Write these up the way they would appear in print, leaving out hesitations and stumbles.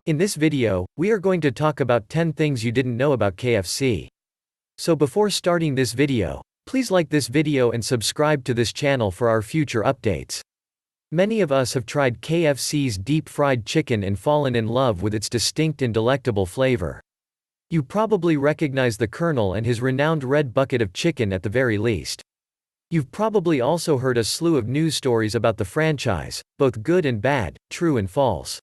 In this video, we are going to talk about 10 things you didn't know about KFC. So before starting this video, please like this video and subscribe to this channel for our future updates. Many of us have tried KFC's deep-fried chicken and fallen in love with its distinct and delectable flavor. You probably recognize the Colonel and his renowned red bucket of chicken at the very least. You've probably also heard a slew of news stories about the franchise, both good and bad, true and false.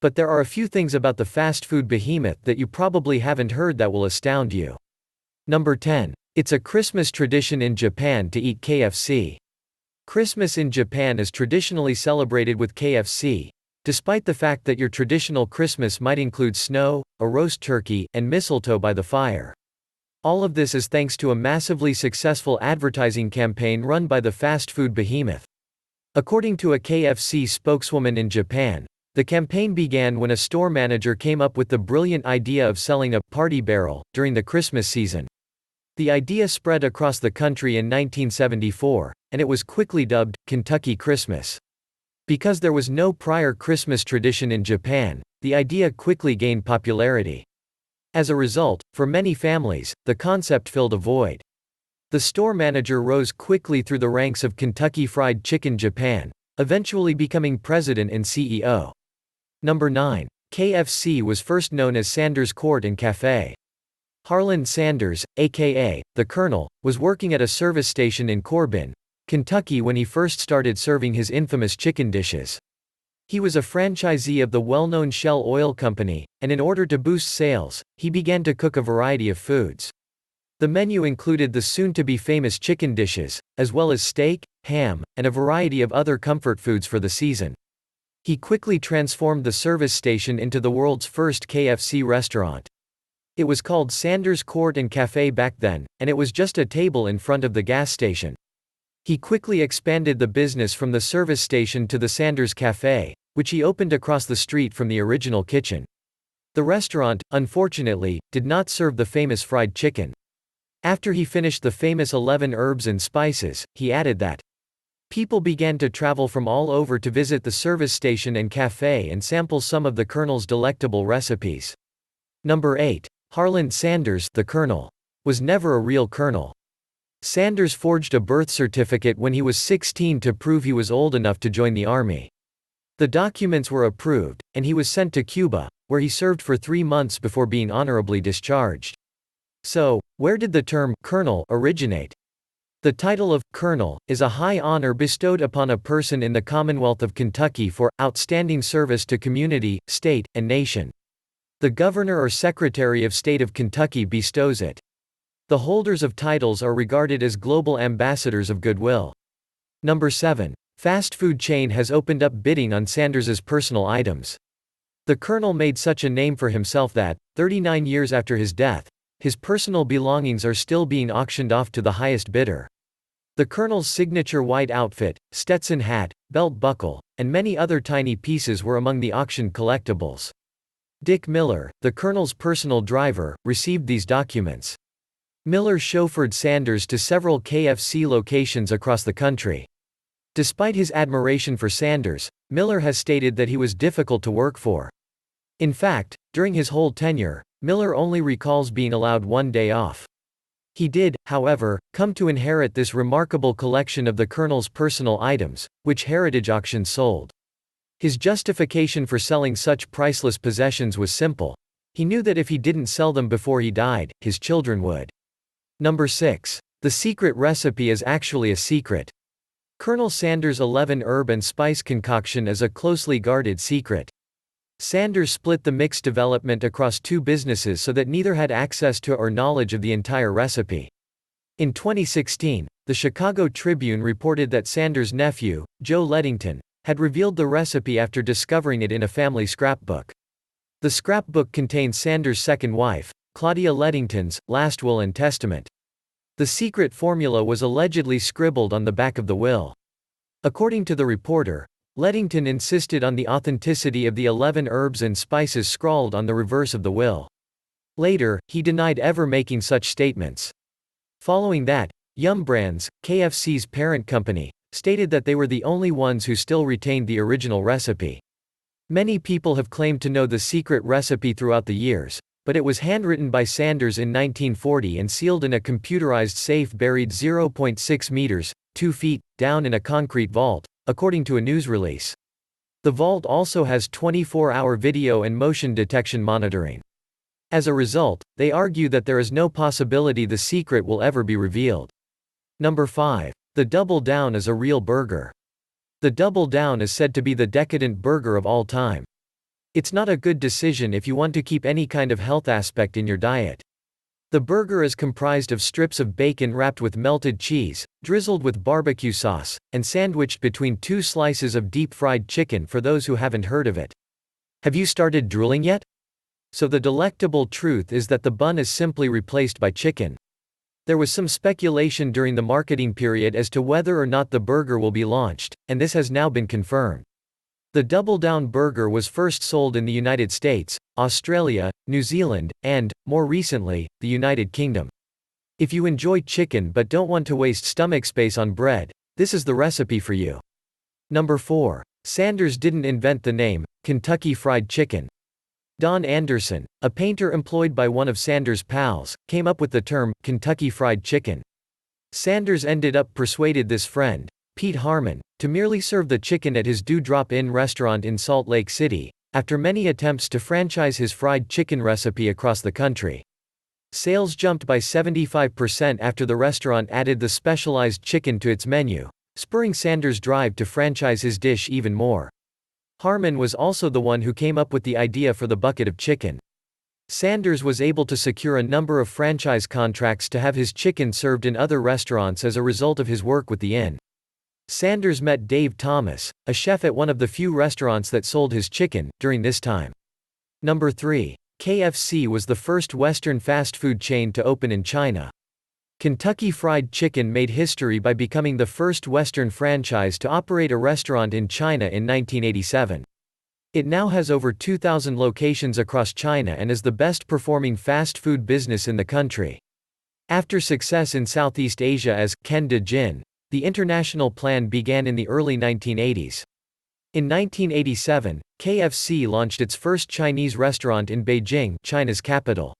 But there are a few things about the fast food behemoth that you probably haven't heard that will astound you. Number 10. It's a Christmas tradition in Japan to eat KFC. Christmas in Japan is traditionally celebrated with KFC, despite the fact that your traditional Christmas might include snow, a roast turkey, and mistletoe by the fire. All of this is thanks to a massively successful advertising campaign run by the fast food behemoth. According to a KFC spokeswoman in Japan, the campaign began when a store manager came up with the brilliant idea of selling a party barrel during the Christmas season. The idea spread across the country in 1974, and it was quickly dubbed Kentucky Christmas. Because there was no prior Christmas tradition in Japan, the idea quickly gained popularity. As a result, for many families, the concept filled a void. The store manager rose quickly through the ranks of Kentucky Fried Chicken Japan, eventually becoming president and CEO. Number 9. KFC was first known as Sanders Court and Cafe. Harland Sanders, aka the Colonel, was working at a service station in Corbin, Kentucky when he first started serving his infamous chicken dishes. He was a franchisee of the well-known Shell Oil Company, and in order to boost sales, he began to cook a variety of foods. The menu included the soon-to-be famous chicken dishes, as well as steak, ham, and a variety of other comfort foods for the season. He quickly transformed the service station into the world's first KFC restaurant. It was called Sanders Court and Cafe back then, and it was just a table in front of the gas station. He quickly expanded the business from the service station to the Sanders Cafe, which he opened across the street from the original kitchen. The restaurant, unfortunately, did not serve the famous fried chicken. After he finished the famous 11 herbs and spices, he added that people began to travel from all over to visit the service station and cafe and sample some of the Colonel's delectable recipes. Number 8. Harland Sanders, the Colonel, was never a real colonel. Sanders forged a birth certificate when he was 16 to prove he was old enough to join the army. The documents were approved, and he was sent to Cuba, where he served for 3 months before being honorably discharged. So, where did the term colonel originate? The title of colonel is a high honor bestowed upon a person in the Commonwealth of Kentucky for outstanding service to community, state, and nation. The Governor or Secretary of State of Kentucky bestows it. The holders of titles are regarded as global ambassadors of goodwill. Number 7. Fast food chain has opened up bidding on Sanders's personal items. The Colonel made such a name for himself that, 39 years after his death, his personal belongings are still being auctioned off to the highest bidder. The Colonel's signature white outfit, Stetson hat, belt buckle, and many other tiny pieces were among the auctioned collectibles. Dick Miller, the Colonel's personal driver, received these documents. Miller chauffeured Sanders to several KFC locations across the country. Despite his admiration for Sanders, Miller has stated that he was difficult to work for. In fact, during his whole tenure, Miller only recalls being allowed 1 day off. He did, however, come to inherit this remarkable collection of the Colonel's personal items, which Heritage Auctions sold. His justification for selling such priceless possessions was simple. He knew that if he didn't sell them before he died, his children would. Number 6. The secret recipe is actually a secret. Colonel Sanders' 11 herb and spice concoction is a closely guarded secret. Sanders split the mix development across 2 businesses so that neither had access to or knowledge of the entire recipe. In 2016, the Chicago Tribune reported that Sanders' nephew, Joe Ledington, had revealed the recipe after discovering it in a family scrapbook. The scrapbook contains Sanders' second wife, Claudia Ledington's, last will and testament. The secret formula was allegedly scribbled on the back of the will. According to the reporter, Ledington insisted on the authenticity of the 11 herbs and spices scrawled on the reverse of the will. Later, he denied ever making such statements. Following that, Yum Brands, KFC's parent company, stated that they were the only ones who still retained the original recipe. Many people have claimed to know the secret recipe throughout the years, but it was handwritten by Sanders in 1940 and sealed in a computerized safe buried 0.6 meters, 2 feet, down in a concrete vault, according to a news release. The vault also has 24-hour video and motion detection monitoring. As a result, they argue that there is no possibility the secret will ever be revealed. Number 5. The Double Down is a real burger. The Double Down is said to be the decadent burger of all time. It's not a good decision if you want to keep any kind of health aspect in your diet. The burger is comprised of strips of bacon wrapped with melted cheese, drizzled with barbecue sauce, and sandwiched between 2 slices of deep-fried chicken for those who haven't heard of it. Have you started drooling yet? So the delectable truth is that the bun is simply replaced by chicken. There was some speculation during the marketing period as to whether or not the burger will be launched, and this has now been confirmed. The Double Down burger was first sold in the United States, Australia, New Zealand, and, more recently, the United Kingdom. If you enjoy chicken but don't want to waste stomach space on bread, this is the recipe for you. Number 4. Sanders didn't invent the name, Kentucky Fried Chicken. Don Anderson, a painter employed by one of Sanders' pals, came up with the term, Kentucky Fried Chicken. Sanders ended up persuaded this friend, Pete Harmon, to merely serve the chicken at his Dewdrop Inn restaurant in Salt Lake City, after many attempts to franchise his fried chicken recipe across the country. Sales jumped by 75% after the restaurant added the specialized chicken to its menu, spurring Sanders' drive to franchise his dish even more. Harmon was also the one who came up with the idea for the bucket of chicken. Sanders was able to secure a number of franchise contracts to have his chicken served in other restaurants as a result of his work with the inn. Sanders met Dave Thomas, a chef at one of the few restaurants that sold his chicken, during this time. Number 3. KFC was the first Western fast food chain to open in China. Kentucky Fried Chicken made history by becoming the first Western franchise to operate a restaurant in China in 1987. It now has over 2,000 locations across China and is the best-performing fast food business in the country. After success in Southeast Asia as didnt, the international plan began in the early 1980s. In 1987, KFC launched its first Chinese restaurant in Beijing, China's capital.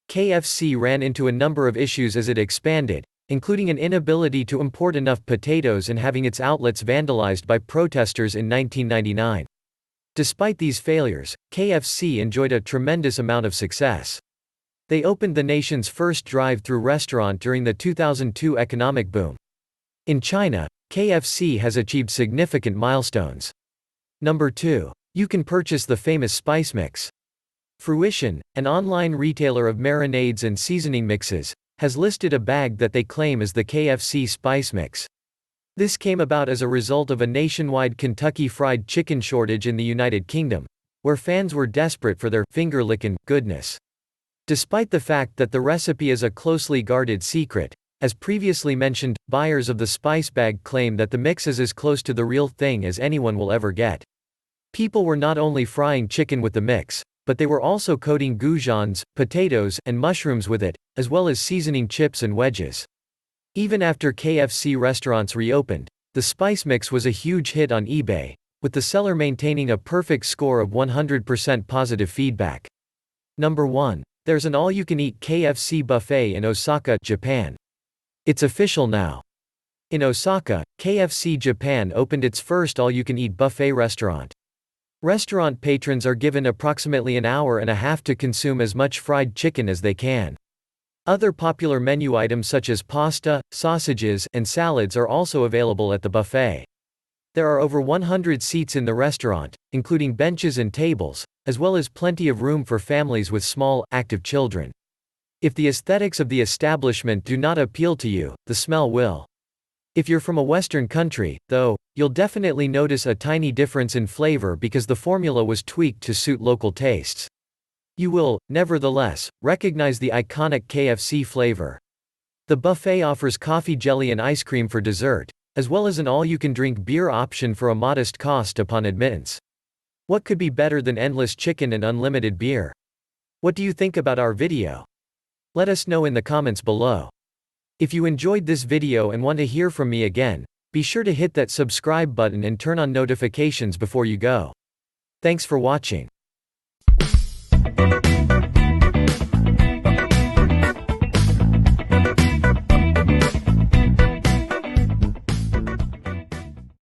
KFC ran into a number of issues as it expanded, including an inability to import enough potatoes and having its outlets vandalized by protesters in 1999. Despite these failures, KFC enjoyed a tremendous amount of success. They opened the nation's first drive-through restaurant during the 2002 economic boom. In China, KFC has achieved significant milestones. Number 2. You can purchase the famous spice mix. Fruition, an online retailer of marinades and seasoning mixes, has listed a bag that they claim is the KFC spice mix. This came about as a result of a nationwide Kentucky Fried Chicken shortage in the United Kingdom, where fans were desperate for their finger-lickin' goodness. Despite the fact that the recipe is a closely guarded secret, as previously mentioned, buyers of the spice bag claim that the mix is as close to the real thing as anyone will ever get. People were not only frying chicken with the mix, but they were also coating goujons, potatoes, and mushrooms with it, as well as seasoning chips and wedges. Even after KFC restaurants reopened, the spice mix was a huge hit on eBay, with the seller maintaining a perfect score of 100% positive feedback. Number 1. There's an all-you-can-eat KFC buffet in Osaka, Japan. It's official now. In Osaka, KFC Japan opened its first all-you-can-eat buffet restaurant. Restaurant patrons are given approximately an hour and a half to consume as much fried chicken as they can. Other popular menu items such as pasta, sausages, and salads are also available at the buffet. There are over 100 seats in the restaurant, including benches and tables, as well as plenty of room for families with small, active children. If the aesthetics of the establishment do not appeal to you, the smell will. If you're from a Western country, though, you'll definitely notice a tiny difference in flavor because the formula was tweaked to suit local tastes. You will, nevertheless, recognize the iconic KFC flavor. The buffet offers coffee jelly and ice cream for dessert, as well as an all-you-can-drink beer option for a modest cost upon admittance. What could be better than endless chicken and unlimited beer? What do you think about our video? Let us know in the comments below. If you enjoyed this video and want to hear from me again, be sure to hit that subscribe button and turn on notifications before you go. Thanks for watching.